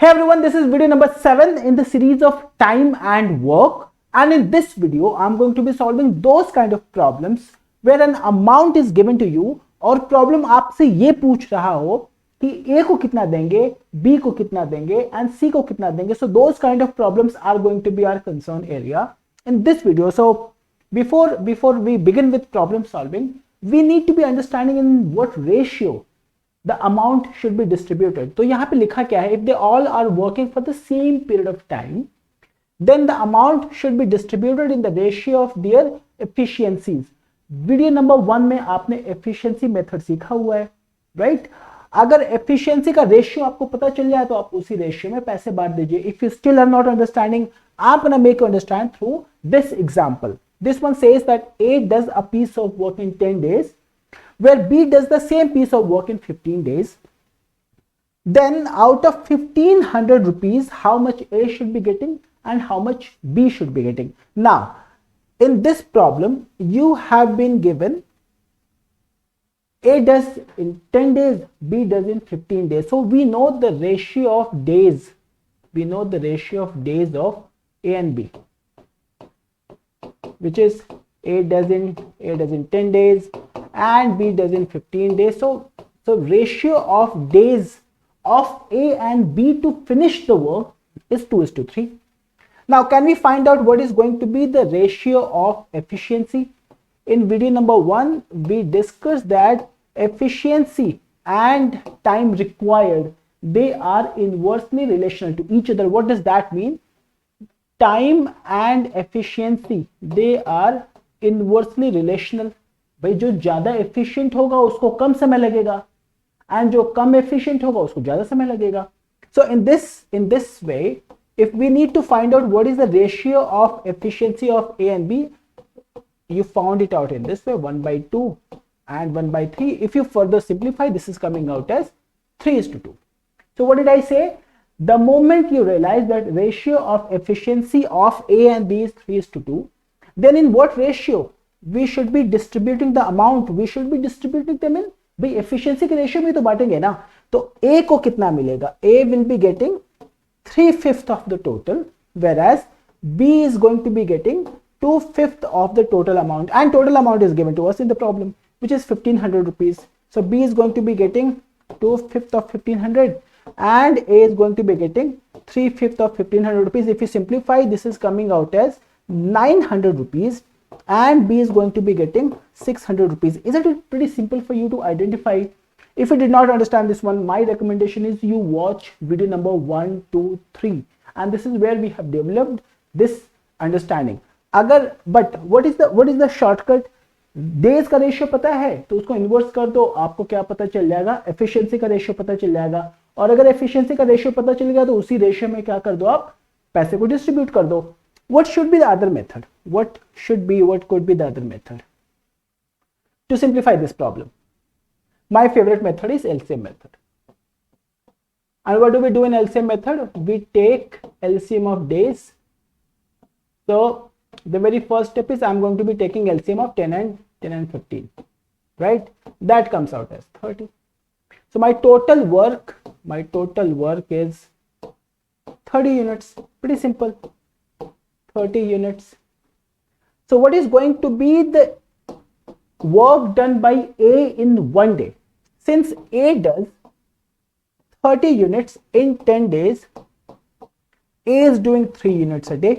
Hey everyone, this is video number 7 in the series of time and work, and in this video I'm going to be solving those kind of problems where an amount is given to you और problem आपसे ये पूछ रहा हो कि A को कितना देंगे, B को कितना देंगे and C को कितना देंगे. So those kind of problems are going to be our concern area in this video. So before we begin with problem solving, we need to be understanding in what ratio the amount should be distributed. तो यहाँ पे लिखा क्या है, if they all are working for the same period of time, then the amount should be distributed in the ratio of their efficiencies. Video number 1 में आपने efficiency method सीखा हुआ है, राइट? अगर efficiency का रेशियो आपको पता चल जाए तो आप उसी रेशियो में पैसे बांट दीजिए. If you still are not understanding, I'm gonna make you understand through this example. This one says that A does a piece of work in 10 days, where B does the same piece of work in 15 days. Then out of 1500 rupees, how much A should be getting and how much B should be getting. Now, in this problem, you have been given A does in 10 days, B does in 15 days. So we know the ratio of days. We know the ratio of days of A and B, which is A does in 10 days and B does in 15 days. So ratio of days of A and B to finish the work is 2:3. Now, can we find out what is going to be the ratio of efficiency? In video number 1, we discussed that efficiency and time required, they are inversely relational to each other. What does that mean? Time and efficiency, they are inversely relational. भाई जो ज्यादा efficient होगा उसको कम समय लगेगा and जो कम efficient होगा उसको ज्यादा समय लगेगा. So in this way, if we need to find out what is the ratio of efficiency of A and B, you found it out in this way, 1/2 and 1/3. If you further simplify, this is coming out as 3:2. So what did I say? The moment you realize that ratio of efficiency of A and B is 3:2, then in what ratio we should be distributing the amount? We should be distributing them in, भाई efficiency के ratio में तो बांटेंगे ना, तो A को कितना मिलेगा? A will be getting 3/5 of the total, whereas B is going to be getting 2/5 of the total amount, and total amount is given to us in the problem, which is 1500 rupees. So B is going to be getting 2/5 of 1500 and A is going to be getting 3/5 of 1500 rupees. If you simplify, this is coming out as 900 rupees and B is going to be getting 600 rupees. Isn't it pretty simple for you to identify? If you did not understand this one, my recommendation is you watch video number 1, 2, 3, and this is where we have developed this understanding. अगर but what is the shortcut? Days का ratio पता है तो उसको inverse कर दो, आपको क्या पता चल जाएगा? एफिशिएंसी का रेशियो पता चल जाएगा. और अगर एफिशिएंसी का रेशियो पता चल गया तो उसी रेशियो में क्या कर दो, आप पैसे को डिस्ट्रीब्यूट कर दो. What should be the other method? What could be the other method to simplify this problem? My favorite method is LCM method. And what do we do in LCM method? We take LCM of days. So the very first step is I'm going to be taking LCM of 10 and 15, right? That comes out as 30. So my total work is 30 units. Pretty simple. 30 units. So what is going to be the work done by A in one day? Since A does 30 units in 10 days, A is doing 3 units a day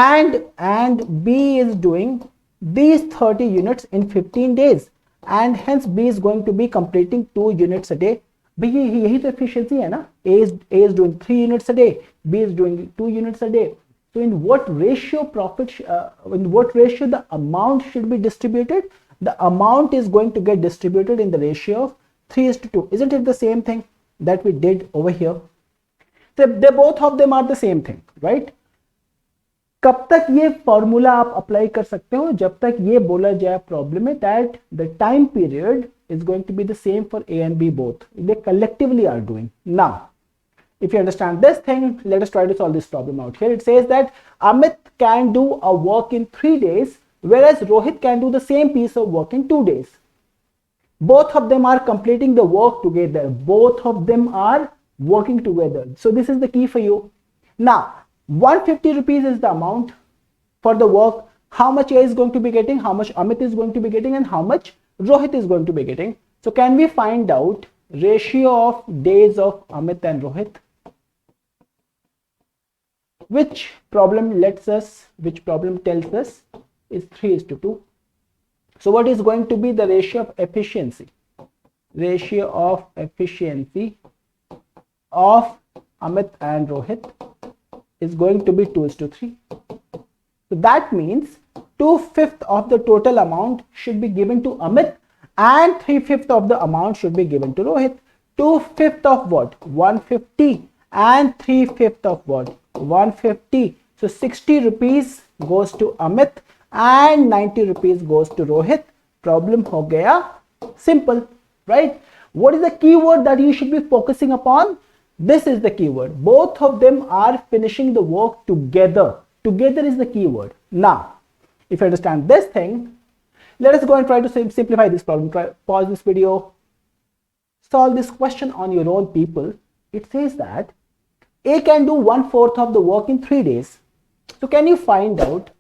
and B is doing these 30 units in 15 days, and hence B is going to be completing 2 units a day. भैया यही तो efficiency है ना? A is doing 3 units a day, B is doing 2 units a day. So in what ratio the amount should be distributed? The amount is going to get distributed in the ratio of 3:2. Isn't it the same thing that we did over here? So they both of them are the same thing, right? कब तक ये formula आप apply कर सकते हो? जब तक ये बोला जाए प्रॉब्लम में that the time period is going to be the same for A and B both. They collectively are doing. Now, if you understand this thing, let us try to solve this problem out here. It says that Amit can do a work in 3 days, whereas Rohit can do the same piece of work in 2 days. Both of them are completing the work together. Both of them are working together. So this is the key for you. Now 150 rupees is the amount for the work. How much A is going to be getting, how much Amit is going to be getting, and how much Rohit is going to be getting. So can we find out ratio of days of Amit and Rohit? Which problem tells us is 3:2. So what is going to be the ratio of efficiency? Ratio of efficiency of Amit and Rohit is going to be 2:3. So that means 2/5 of the total amount should be given to Amit and 3/5 of the amount should be given to Rohit. 2/5 of what? 150 and 3/5 of what? 150. So 60 rupees goes to Amit and 90 rupees goes to Rohit. Problem ho gaya simple, right? What is the keyword that you should be focusing upon? This is the keyword. Both of them are finishing the work together. Together is the keyword. Now, if you understand this thing, let us go and try to simplify this problem. Pause this video. Solve this question on your own, people. It says that A can do 1/4 of the work in 3 days. So can you find out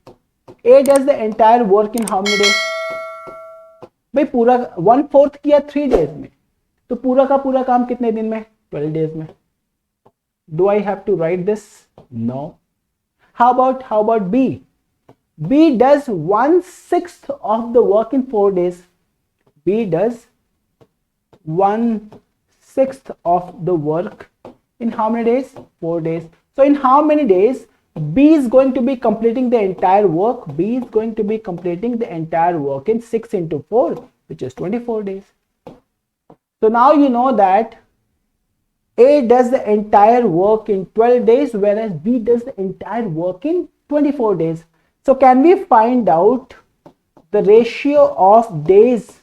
A does the entire work in how many days? भाई पूरा 1/4 किया 3 days में, तो पूरा का पूरा काम कितने दिन में? 12 days में. Do I have to write this? No. How about B? B does 1/6 of the work in 4 days. B does 1/6 of the work in how many days? 4 days. So in how many days B is going to be completing the entire work? B is going to be completing the entire work in 6 into 4, which is 24 days. So now you know that A does the entire work in 12 days, whereas B does the entire work in 24 days. So can we find out the ratio of days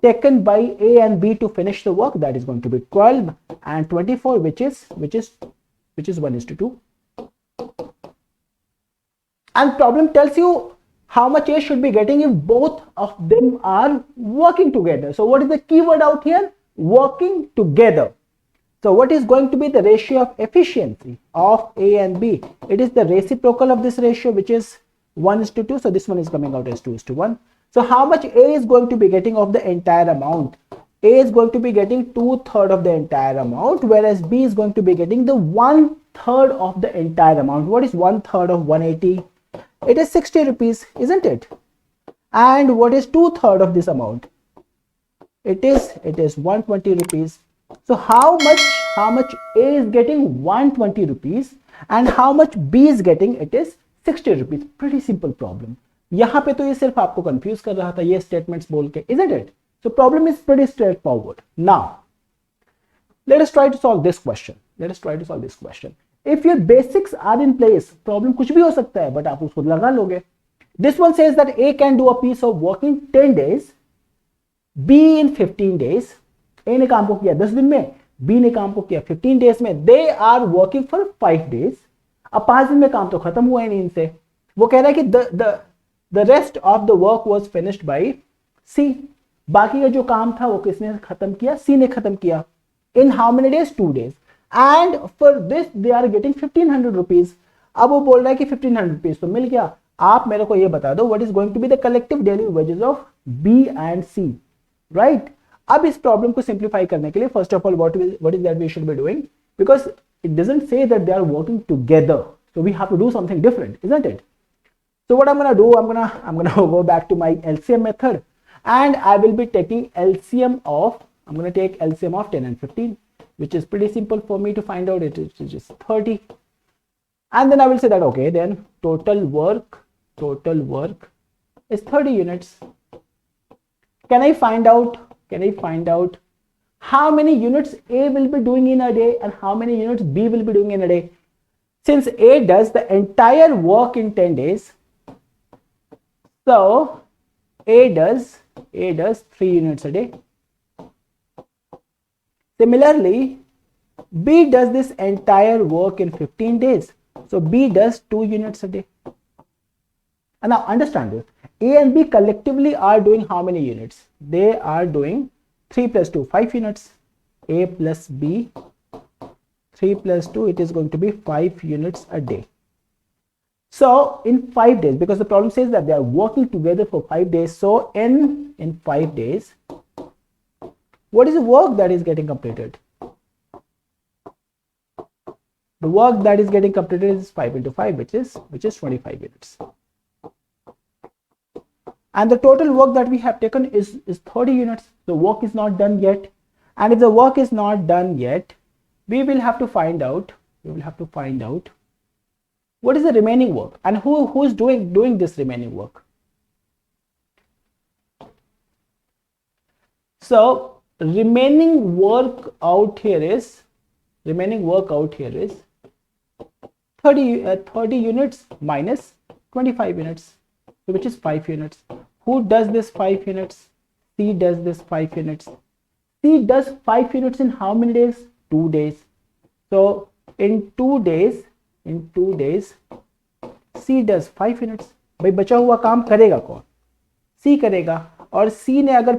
taken by A and B to finish the work? That is going to be 12 and 24, which is 1:2. And problem tells you how much A should be getting if both of them are working together. So what is the keyword out here? Working together. So what is going to be the ratio of efficiency of A and B? It is the reciprocal of this ratio, which is 1:2. So this one is coming out as 2:1. So how much A is going to be getting of the entire amount? A is going to be getting 2/3 of the entire amount, whereas B is going to be getting the 1/3 of the entire amount. What is 1/3 of 180? It is 60 rupees, isn't it? And what is 2/3 of this amount? It is 120 rupees. So how much A is getting? 120 rupees, and how much B is getting? It is 60 rupees. Pretty simple problem. यहाँ पे तो ये सिर्फ आपको confuse कर रहा था ये स्टेटमेंट्स बोल के, isn't it? So problem is pretty straightforward. Now let us try to solve this question. If your basics are in place, problem कुछ भी हो सकता है, but आप उसको लगा लोगे. This one says that A can do a piece of work in 10 days, B in 15 days. A ने काम को किया 10 दिन में, B ने काम को किया 15 days में. They are working for 5 days. अब 5 दिन में काम तो खत्म हुआ ही नहीं इनसे. वो कह रहा है कि the rest of the work was finished by C. बाकी का जो काम था वो किसने खत्म किया? C ने खत्म किया. In how many days? 2 days. And for this they are getting 1500 rupees. अब वो बोल रहा है कि 1500 rupees तो मिल गया. आप मेरे को ये बता दो what is going to be the collective daily wages of B and C, right? अब इस प्रॉब्लम को सिंप्लीफाई करने के लिए first of all what is that we should be doing, because it doesn't say that they are working together, so we have to do something different, isn't it? So what I'm gonna do, I'm gonna go back to my LCM method, and I will be taking LCM of, I'm gonna take LCM of 10 and 15, which is pretty simple for me to find out. It is just 30, and then I will say that okay, then total work is 30 units. Can I find out how many units A will be doing in a day and how many units B will be doing in a day? Since A does the entire work in 10 days, so A does 3 units a day. Similarly, B does this entire work in 15 days, so B does 2 units a day. And now understand this, A and B collectively are doing how many units? They are doing 3 plus 2, 5 units. A plus B 3 plus 2, it is going to be 5 units a day. So in 5 days, because the problem says that they are working together for 5 days, so in 5 days, what is the work that is getting completed? The work that is getting completed is 5 into 5, which is 25 units. And the total work that we have taken is 30 units. The work is not done yet. And if the work is not done yet, we will have to find out what is the remaining work and who is doing this remaining work. So remaining work out here is 30 units minus 25 units, which is 5 units. Who does this 5 units? C does this 5 units. C does 5 units in how many days? 2 days. So in 2 days, C does 5 units. भाई बचा हुआ काम करेगा कौन? C करेगा. और C ने अगर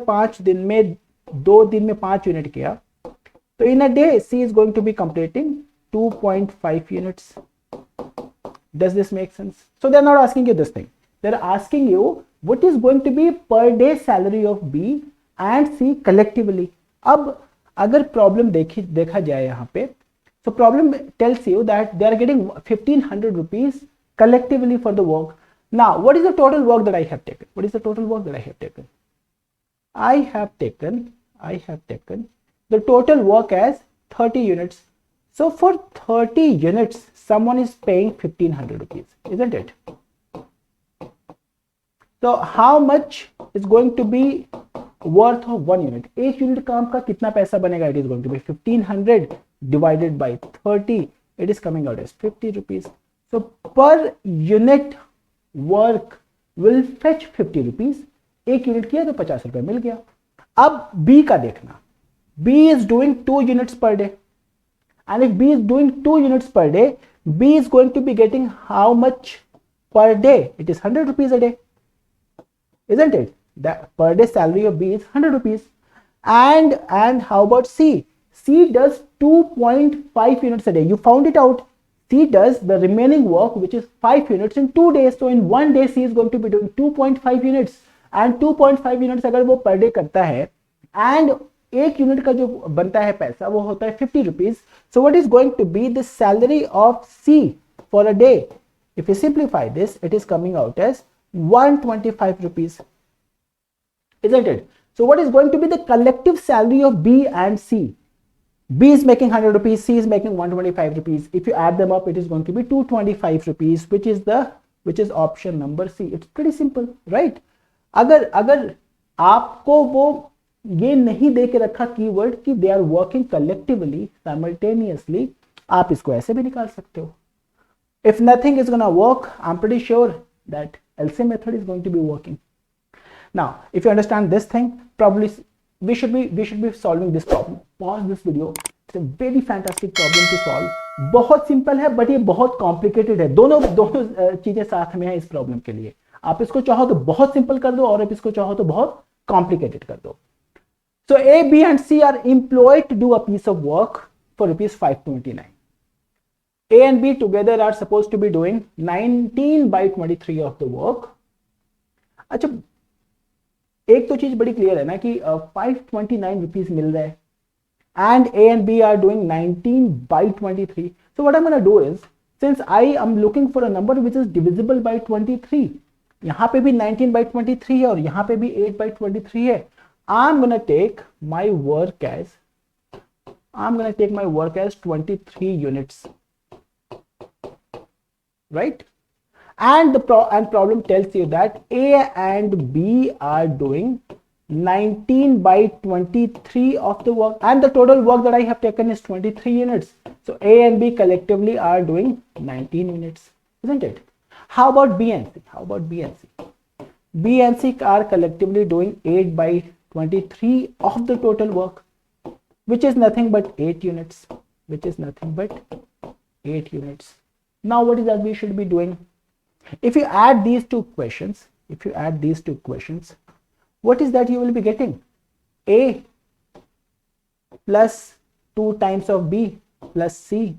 2 दिन में 5 यूनिट किया, तो in a day C is going to be completing 2.5 units. Does this make sense? So they are not asking you this thing. They are asking you what is going to be per day salary of B and C collectively. अब अगर problem देखा जाए यहाँ पे, so problem tells you that they are getting 1500 rupees collectively for the work. Now what is the total work that I have taken? I have taken the total work as 30 units. So for 30 units, someone is paying 1500 rupees, isn't it? So how much is going to be worth of 1 unit? एक unit काम का कितना पैसा बनेगा? It is going to be 1500 divided by 30. It is coming out as 50 rupees. So per unit work will fetch 50 rupees. एक unit किया तो 50 रुपए मिल गया. अब B का देखना. B is doing 2 units per day. And if B is doing 2 units per day, B is going to be getting how much per day? It is 100 rupees a day. Isn't it? The per day salary of B is 100 rupees. And how about C? C does 2.5 units a day. You found it out. C does the remaining work, which is 5 units in 2 days. So in 1 day, C is going to be doing 2.5 units. And 2.5 units अगर वो per day करता है, and एक unit का जो बनता है पैसा वो होता है 50 rupees. So what is going to be the salary of C for a day? If you simplify this, it is coming out as 125 rupees. Isn't it? So what is going to be the collective salary of B and C? B is making 100 rupees, C is making 125 rupees. If you add them up, it is going to be 225 rupees, which is option number C. It's pretty simple, right? अगर आपको वो ये नहीं दे के रखा keyword कि they are working collectively simultaneously, आप इसको ऐसे भी निकाल सकते हो. If nothing is gonna work, I'm pretty sure that LCM method is going to be working. Now, if you understand this thing, probably we should be solving this problem. Pause this video. It's a very fantastic problem to solve. बहुत simple है, but ये बहुत complicated है. दोनों चीजें साथ में है इस प्रॉब्लम के लिए. आप इसको चाहो तो बहुत सिंपल कर दो, और आप इसको चाहो तो बहुत कॉम्प्लिकेटेड कर दो. So A, B and C are employed to do a piece of work for rupees 529. A and B together are supposed to be doing 19 by 23 of the work. अच्छा, एक तो चीज बड़ी क्लियर है ना कि 529 rupees मिल रहा है, and A and B are doing 19 by 23. So what I'm going to do is, since I am looking for a number which is divisible by 23, यहाँ पे भी 19 by 23 है और यहाँ पे भी 8 by 23 है. I'm going to take my work as 23 units, right? And the problem tells you that A and B are doing 19 by 23 of the work, and the total work that I have taken is 23 units. So A and B collectively are doing 19 units, isn't it? How about B and C? B and C are collectively doing 8 by 23 of the total work, which is nothing but 8 units. Now what is that we should be doing? If you add these two questions, what is that you will be getting? A plus 2 times of B plus C,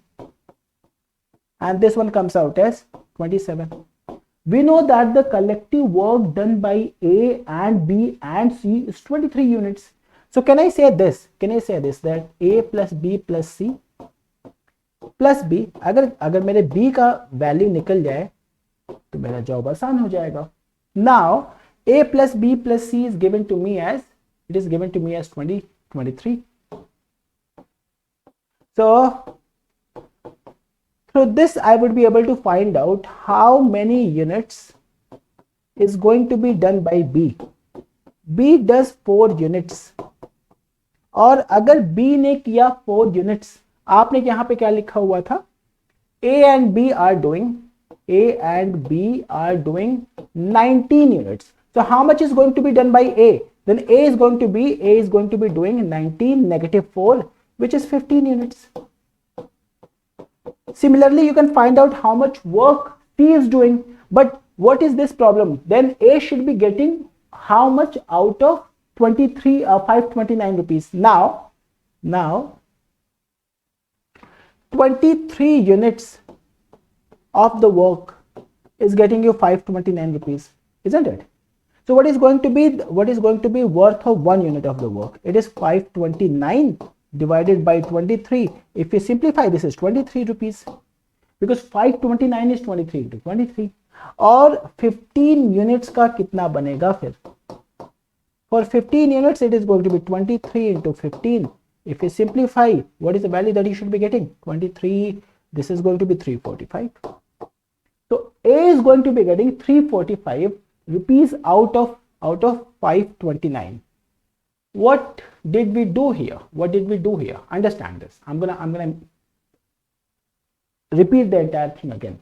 and this one comes out as 27. We know that the collective work done by A and B and C is 23 units. So can I say this? Can I say this that A plus B plus C plus B, अगर मेरे B का value निकल जाए तो मेरा job आसान हो जाएगा. Now A plus B plus C is given to me as 23. So through this I would be able to find out how many units is going to be done by B. B does 4 units. और अगर B ने किया 4 units, आपने यहाँ पे क्या लिखा हुआ था? A and B are doing 19 units. So how much is going to be done by A? Then A is going to be doing 19 negative 4, which is 15 units. Similarly, you can find out how much work C is doing. But what is this problem? Then A should be getting how much out of 529 rupees. Now 23 units of the work is getting you 529 rupees, isn't it? So what is going to be worth of 1 unit of the work? It is 529 divided by 23. If you simplify, this is 23 rupees, because 529 is 23 into 23. और 15 units का कितना बनेगा फिर? For 15 units, it is going to be 23 into 15. If you simplify, what is the value that you should be getting? 23. This is going to be 345. So A is going to be getting 345 rupees out of 529. What did we do here? Understand this. I'm gonna repeat the entire thing again.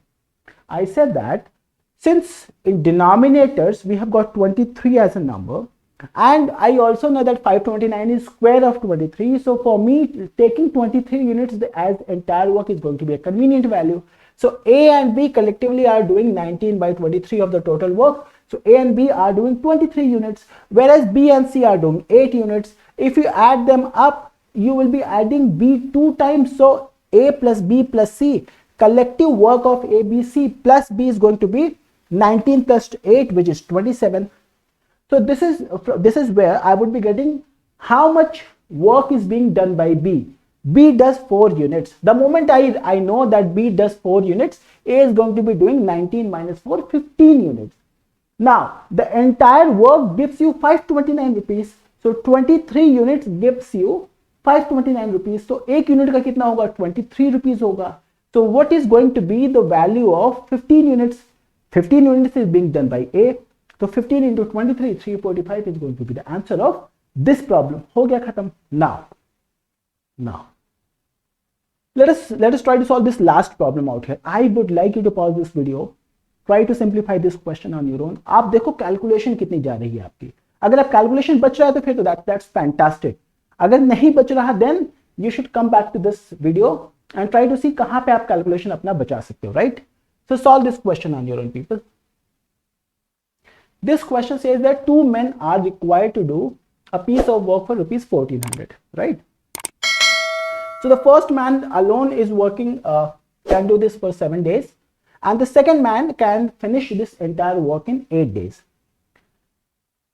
I said that since in denominators we have got 23 as a number, and I also know that 529 is square of 23. So for me, taking 23 units as entire work is going to be a convenient value. So A and B collectively are doing 19 by 23 of the total work. So A and B are doing 23 units, whereas B and C are doing 8 units. If you add them up, you will be adding B 2 times. So A plus B plus C, collective work of A, B, C plus B is going to be 19 plus 8, which is 27. So this is where I would be getting how much work is being done by B. B does 4 units. The moment I know that B does 4 units, A is going to be doing 19 minus 4, 15 units. Now the entire work gives you 529 rupees. So 23 units gives you 529 rupees. So 1 unit का कितना होगा? 23 rupees होगा. So what is going to be the value of 15 units? 15 units is being done by A. So 15 into 23, 345 is going to be the answer of this problem. हो गया खत्म. Now let us try to solve this last problem out here. I would like you to pause this video, try to simplify this question on your own. आप देखो calculation कितनी जा रही है आपकी. अगर आप कैलकुलेशन बच रहा है तो फिर तो that's fantastic. अगर नहीं बच रहा, then you should come back to this video and try to see कहाँ पे आप कैलकुलेशन अपना बचा सकते हो, right? So solve this question on your own, people. This question says that 2 men are required to do a piece of work for rupees 1400, right? So the first man alone is working, can do this for 7 days, and the second man can finish this entire work in 8 days.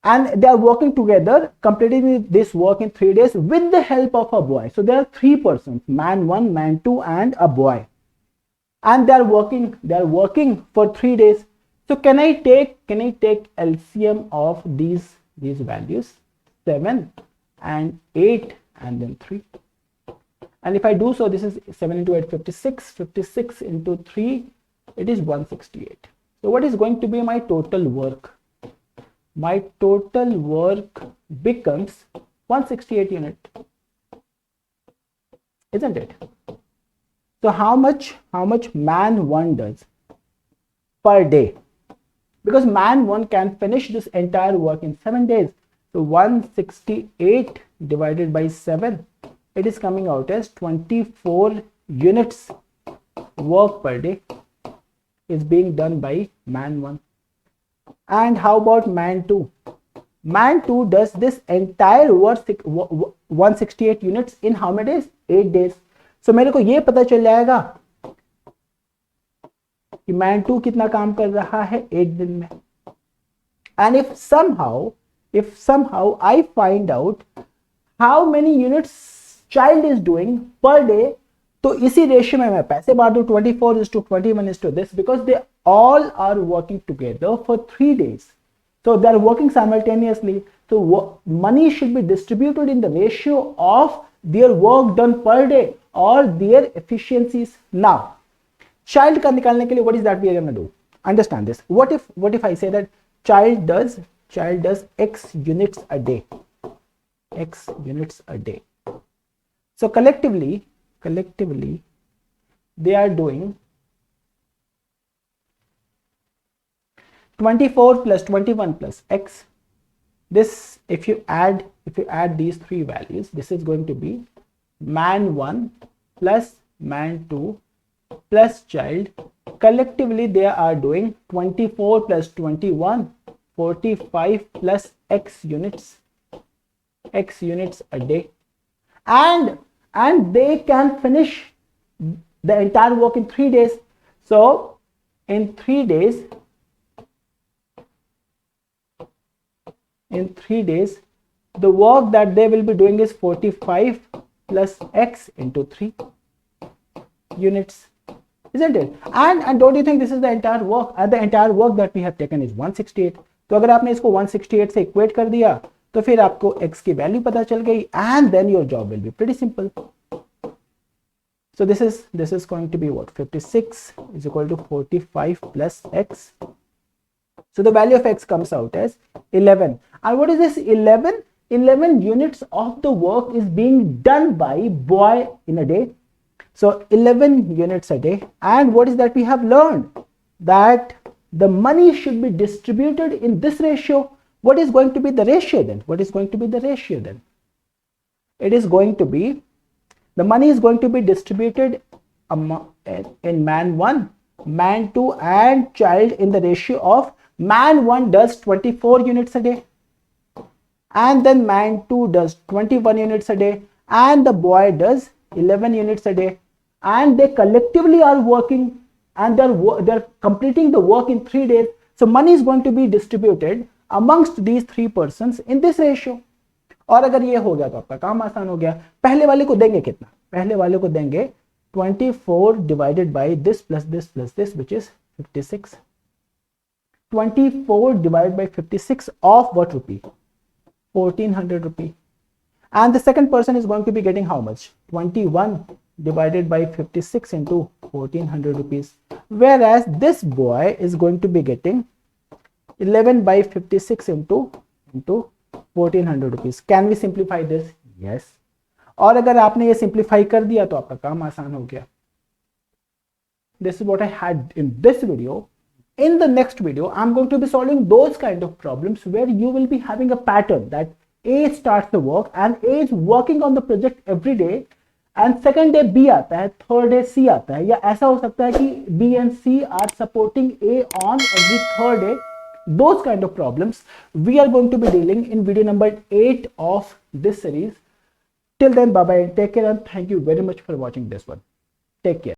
And they are working together, completing this work in 3 days with the help of a boy. So there are 3 persons, man 1, man 2, and a boy. And they are working for 3 days. So can I take LCM of these values, 7 and 8 and then 3? And if I do so, this is 7 into 8, 56, 56 into 3, it is 168. So what is going to be my total work? My total work becomes 168 unit, isn't it? So how much man 1 does per day? Because man 1 can finish this entire work in 7 days. So 168 divided by 7, it is coming out as 24 units work per day is being done by man 1. And how about man 2? Man 2 does this entire work 168 units in how many days? 8 days. सो मेरे को ये पता चल जाएगा कि man 2 कितना काम कर रहा है एक दिन में. And if somehow I find out how many units child is doing per day, तो इसी रेशियो में मैं पैसे बांट दूं 24:21 this, because they all are working together for 3 days. So they are working simultaneously. So money should be distributed in the ratio of their work done per day or their efficiencies. Now, child का निकालने के लिए what is that we are going to do? Understand this. What if I say that child does x units a day, so collectively they are doing 24 plus 21 plus x. This, if you add these three values, this is going to be man 1 plus man 2 plus child. Collectively they are doing 24 plus 21, 45 plus x units a day, and they can finish the entire work in 3 days. So in 3 days the work that they will be doing is 45 plus x into 3 units, isn't it? And don't you think this is the entire work? And the entire work that we have taken is 168. तो अगर आपने इसको 168 से equate कर दिया तो फिर आपको x की वैल्यू पता चल गई, and then your job will be pretty simple. So this is going to be what? 56 is equal to 45 plus x. So the value of x comes out as 11. And what is this 11? 11 units of the work is being done by boy in a day. So 11 units a day. And what is that we have learned? That the money should be distributed in this ratio. What is going to be the ratio then? It is going to be, the money is going to be distributed in man 1, man 2 and child in the ratio of man 1 does 24 units a day, and then man 2 does 21 units a day, and the boy does 11 units a day, and they collectively are working and they're completing the work in 3 days. So money is going to be distributed amongst these 3 persons in this ratio. और अगर ये हो गया तो आपका काम आसान हो गया. पहले वाले को देंगे कितना? पहले वाले को देंगे 24 divided by this plus this plus this, which is 56. 24 divided by 56 of what rupee? 1400 rupee. And the second person is going to be getting how much? 21 divided by 56 into 1400 rupees. Whereas this boy is going to be getting 11 by 56 into 1400 rupees. Can we simplify this? Yes. और अगर आपने ये simplify कर दिया तो आपका काम आसान हो गया. This is what I had in this video. In the next video, I'm going to be solving those kind of problems where you will be having a pattern that A starts the work and A is working on the project every day, and second day B आता है, third day C आता है, या ऐसा हो सकता है कि B and C are supporting A on every third day. Those kind of problems we are going to be dealing in video number 8 of this series. Till then, bye bye and take care, and thank you very much for watching this one. Take care.